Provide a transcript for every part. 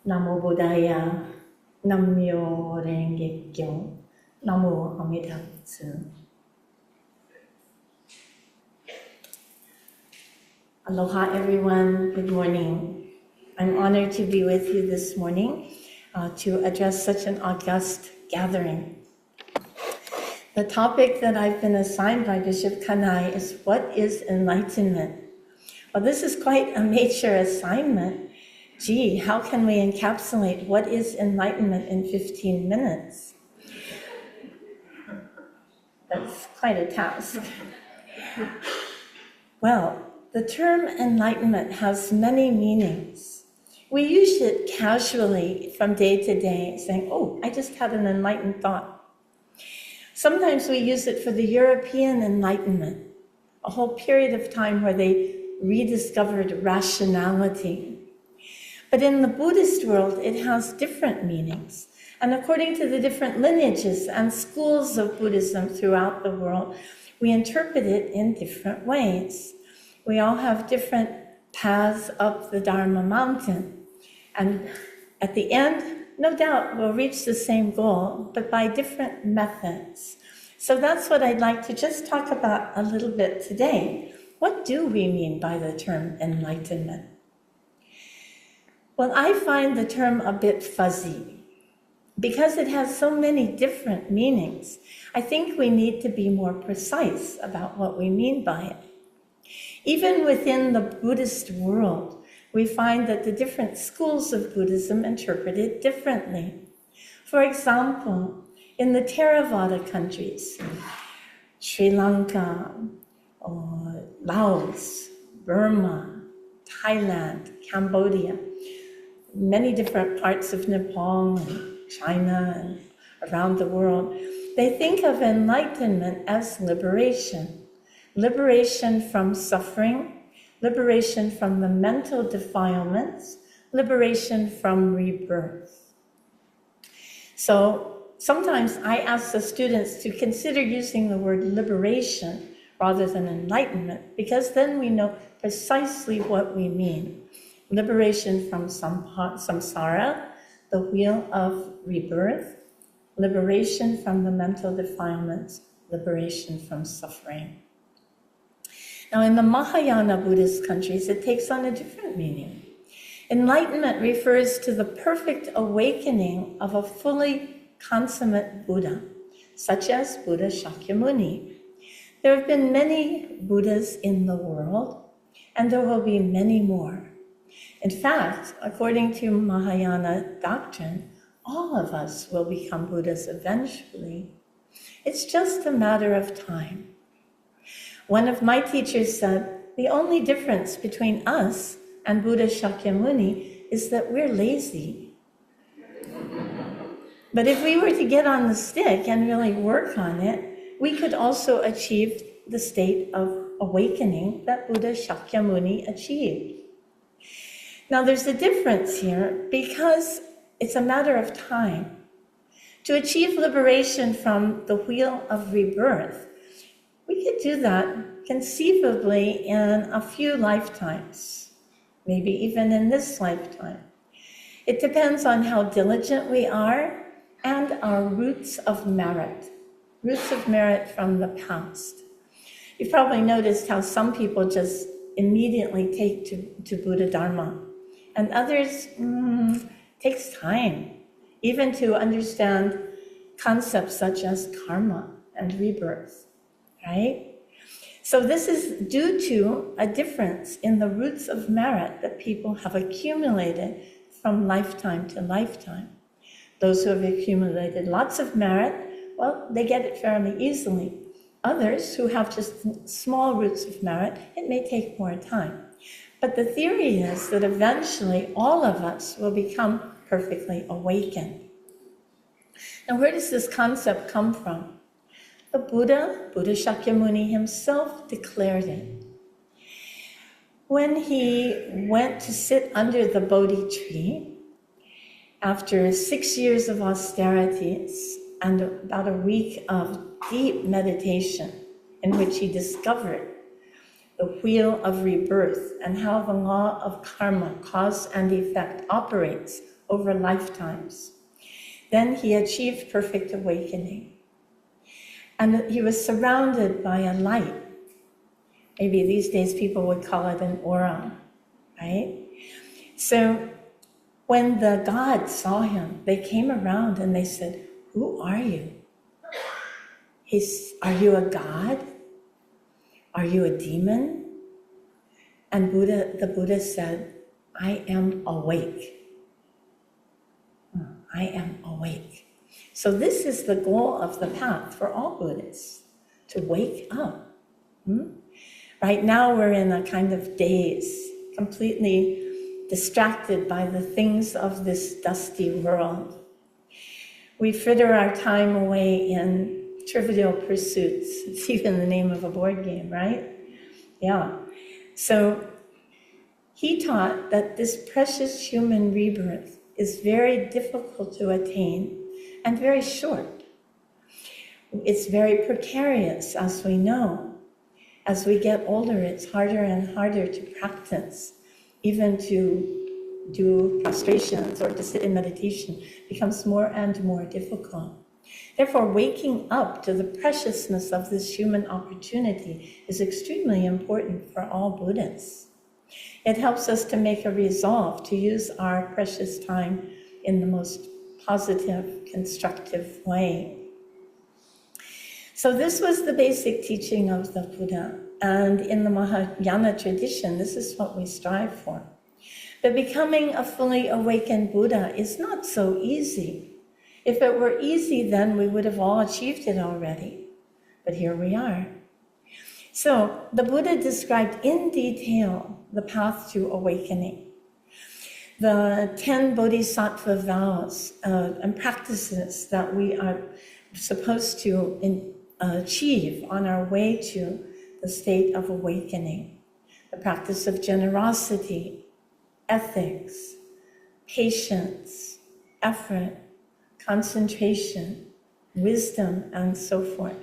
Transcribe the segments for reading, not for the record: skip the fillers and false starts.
Namo Buddhaya, Namyo Renge Kyo, Namo Amida Butsu. Aloha everyone, good morning. I'm honored to be with you this morning to address such an august gathering. The topic that I've been assigned by Bishop Kanai is, what is enlightenment? Well, this is quite a major assignment. Gee, how can we encapsulate what is enlightenment in 15 minutes? That's quite a task. Well, the term enlightenment has many meanings. We use it casually from day to day, saying, oh, I just had an enlightened thought. Sometimes we use it for the European Enlightenment, a whole period of time where they rediscovered rationality. But in the Buddhist world, it has different meanings. And according to the different lineages and schools of Buddhism throughout the world, we interpret it in different ways. We all have different paths up the Dharma mountain. And at the end, no doubt we'll reach the same goal, but by different methods. So that's what I'd like to just talk about a little bit today. What do we mean by the term enlightenment? Well, I find the term a bit fuzzy. Because it has so many different meanings, I think we need to be more precise about what we mean by it. Even within the Buddhist world, we find that the different schools of Buddhism interpret it differently. For example, in the Theravada countries, Sri Lanka, or Laos, Burma, Thailand, Cambodia, many different parts of Nepal and China and around the world, they think of enlightenment as liberation. Liberation from suffering, liberation from the mental defilements, liberation from rebirth. So sometimes I ask the students to consider using the word liberation rather than enlightenment, because then we know precisely what we mean. Liberation from samsara, the wheel of rebirth, liberation from the mental defilements, liberation from suffering. Now, in the Mahayana Buddhist countries, it takes on a different meaning. Enlightenment refers to the perfect awakening of a fully consummate Buddha, such as Buddha Shakyamuni. There have been many Buddhas in the world, and there will be many more. In fact, according to Mahayana doctrine, all of us will become Buddhas eventually. It's just a matter of time. One of my teachers said, the only difference between us and Buddha Shakyamuni is that we're lazy. But if we were to get on the stick and really work on it, we could also achieve the state of awakening that Buddha Shakyamuni achieved. Now there's a difference here because it's a matter of time. To achieve liberation from the wheel of rebirth, we could do that conceivably in a few lifetimes, maybe even in this lifetime. It depends on how diligent we are and our roots of merit from the past. You've probably noticed how some people just immediately take to Buddha Dharma, and others takes time, even to understand concepts such as karma and rebirth, right? So this is due to a difference in the roots of merit that people have accumulated from lifetime to lifetime. Those who have accumulated lots of merit, well, they get it fairly easily. Others who have just small roots of merit, it may take more time. But the theory is that eventually all of us will become perfectly awakened. Now, where does this concept come from? The Buddha Shakyamuni himself declared it. When he went to sit under the Bodhi tree, after 6 years of austerities and about a week of deep meditation in which he discovered the wheel of rebirth and how the law of karma, cause and effect, operates over lifetimes. Then he achieved perfect awakening. And he was surrounded by a light. Maybe these days people would call it an aura, right? So when the gods saw him, they came around and they said, "Who are you? Are you a god? Are you a demon?" And the Buddha said, "I am awake. I am awake." So this is the goal of the path for all Buddhists, to wake up. Right now we're in a kind of daze, completely distracted by the things of this dusty world. We fritter our time away in trivial pursuits. It's even the name of a board game, right? Yeah. So he taught that this precious human rebirth is very difficult to attain and very short. It's very precarious, as we know. As we get older, it's harder and harder to practice. Even to do prostrations or to sit in meditation becomes more and more difficult. Therefore, waking up to the preciousness of this human opportunity is extremely important for all Buddhists. It helps us to make a resolve to use our precious time in the most positive, constructive way. So this was the basic teaching of the Buddha. And in the Mahayana tradition, this is what we strive for. But becoming a fully awakened Buddha is not so easy. If it were easy, then we would have all achieved it already. But here we are. So the Buddha described in detail the path to awakening. The 10 bodhisattva vows and practices that we are supposed to achieve on our way to the state of awakening. The practice of generosity, ethics, patience, effort, concentration, wisdom, and so forth.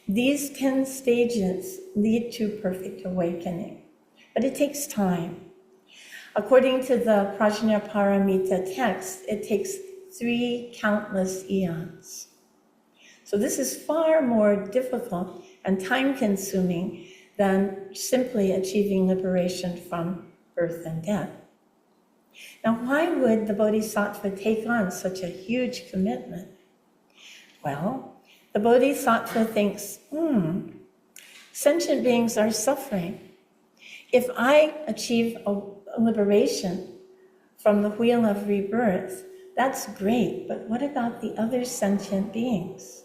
These 10 stages lead to perfect awakening, but it takes time. According to the Prajnaparamita text, it takes 3 countless eons. So this is far more difficult and time-consuming than simply achieving liberation from birth and death. Now, why would the Bodhisattva take on such a huge commitment? Well, the Bodhisattva thinks, sentient beings are suffering. If I achieve a liberation from the wheel of rebirth, that's great, but what about the other sentient beings?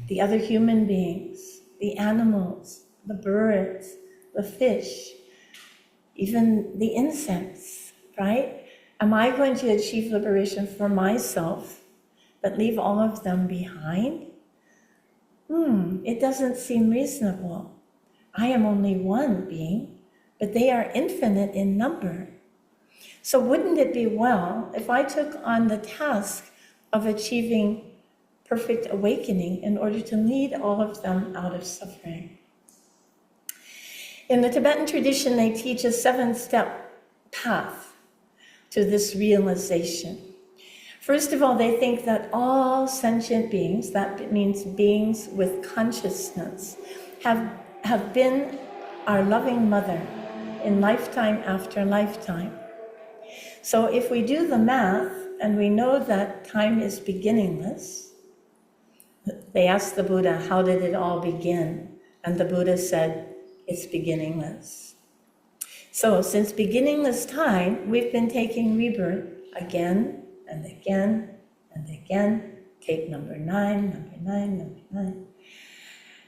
The other human beings, the animals, the birds, the fish, even the insects, right? Am I going to achieve liberation for myself, but leave all of them behind? It doesn't seem reasonable. I am only one being, but they are infinite in number. So wouldn't it be well if I took on the task of achieving perfect awakening in order to lead all of them out of suffering? In the Tibetan tradition, they teach a 7-step path to this realization. First of all, they think that all sentient beings, that means beings with consciousness, have been our loving mother in lifetime after lifetime. So if we do the math and we know that time is beginningless, they asked the Buddha, how did it all begin? And the Buddha said, it's beginningless. So since beginningless time, we've been taking rebirth again and again and again. Take number 9, number 9, number 9.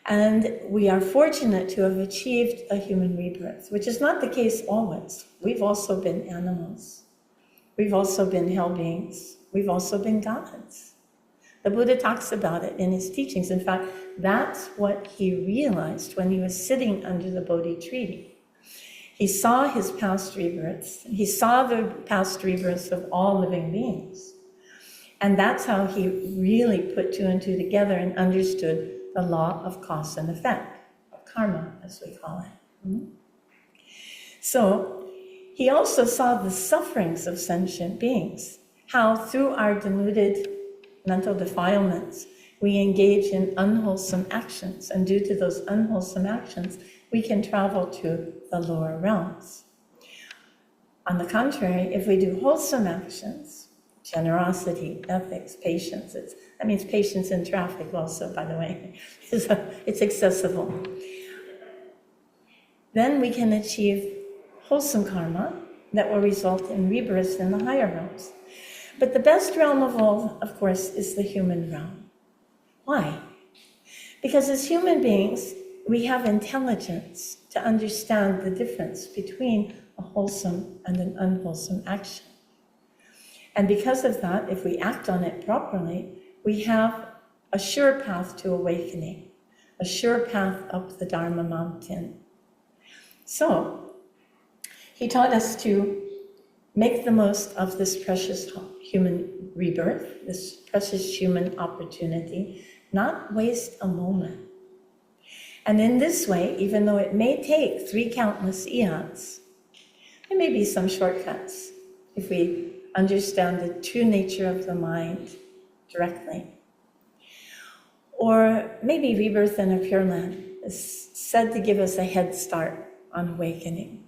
And we are fortunate to have achieved a human rebirth, which is not the case always. We've also been animals. We've also been hell beings. We've also been gods. The Buddha talks about it in his teachings. In fact, that's what he realized when he was sitting under the Bodhi tree. He saw his past rebirths. He saw the past rebirths of all living beings. And that's how he really put 2 and 2 together and understood the law of cause and effect, or karma, as we call it. So he also saw the sufferings of sentient beings. how through our deluded mental defilements, we engage in unwholesome actions, and due to those unwholesome actions, we can travel to the lower realms. On the contrary, if we do wholesome actions, generosity, ethics, patience, that means patience in traffic also, by the way, it's accessible. Then we can achieve wholesome karma that will result in rebirth in the higher realms. But the best realm of all, of course, is the human realm. Why? Because as human beings, we have intelligence to understand the difference between a wholesome and an unwholesome action. And because of that, if we act on it properly, we have a sure path to awakening, a sure path up the Dharma mountain. So, he taught us to make the most of this precious human rebirth, this precious human opportunity, not waste a moment. And in this way, even though it may take 3 countless eons, there may be some shortcuts if we understand the true nature of the mind directly. Or maybe rebirth in a Pure Land is said to give us a head start on awakening.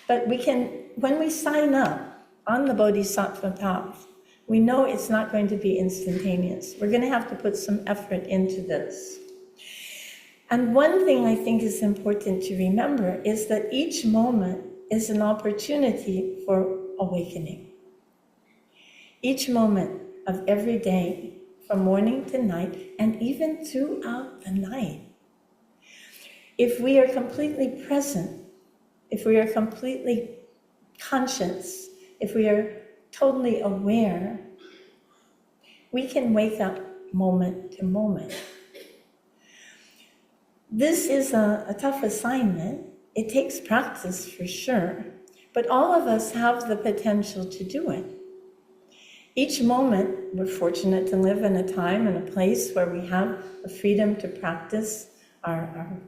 But we can, when we sign up on the Bodhisattva path, we know it's not going to be instantaneous. We're going to have to put some effort into this. And one thing I think is important to remember is that each moment is an opportunity for awakening. Each moment of every day, from morning to night, and even throughout the night. If we are completely present, if we are completely conscious, if we are totally aware, we can wake up moment to moment. This is a tough assignment. It takes practice for sure, but all of us have the potential to do it. Each moment, we're fortunate to live in a time and a place where we have the freedom to practice our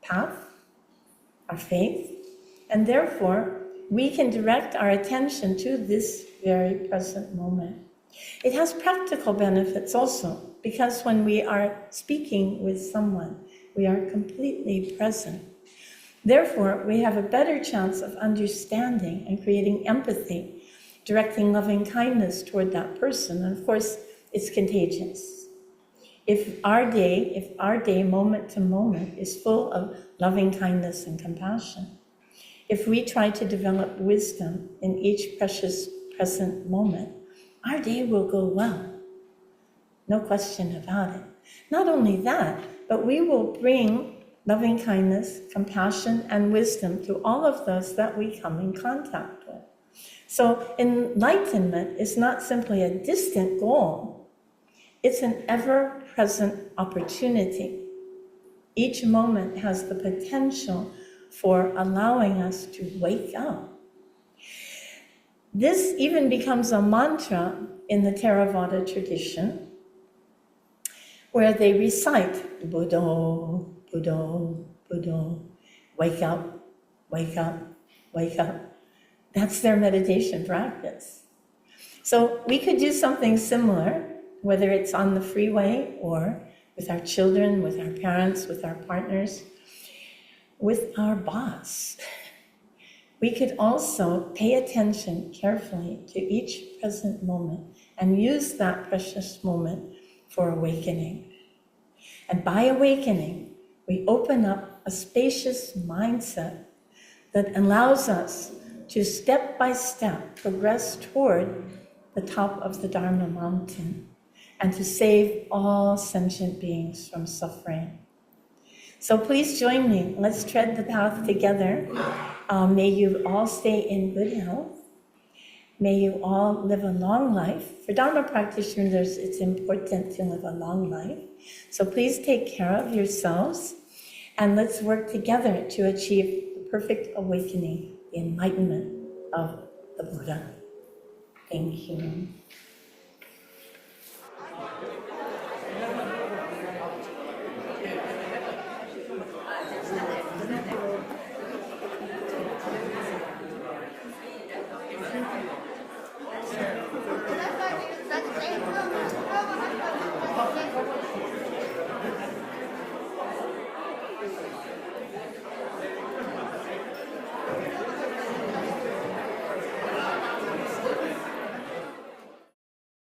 path, our faith, and therefore we can direct our attention to this very present moment. It has practical benefits also, because when we are speaking with someone, we are completely present. Therefore, we have a better chance of understanding and creating empathy, directing loving kindness toward that person. And of course, it's contagious. If our day, moment to moment, is full of loving kindness and compassion, if we try to develop wisdom in each precious present moment, our day will go well. No question about it. Not only that, but we will bring loving kindness, compassion, and wisdom to all of those that we come in contact with. So enlightenment is not simply a distant goal. It's an ever-present opportunity. Each moment has the potential for allowing us to wake up. This even becomes a mantra in the Theravada tradition, where they recite Buddha, Buddha, Buddha, wake up, wake up, wake up. That's their meditation practice. So we could do something similar, whether it's on the freeway or with our children, with our parents, with our partners, with our boss. We could also pay attention carefully to each present moment and use that precious moment for awakening. And by awakening, we open up a spacious mindset that allows us to step by step progress toward the top of the Dharma mountain and to save all sentient beings from suffering. So please join me. Let's tread the path together. May you all stay in good health. May you all live a long life. For Dharma practitioners, it's important to live a long life. So please take care of yourselves, and let's work together to achieve the perfect awakening, the enlightenment of the Buddha. Thank you.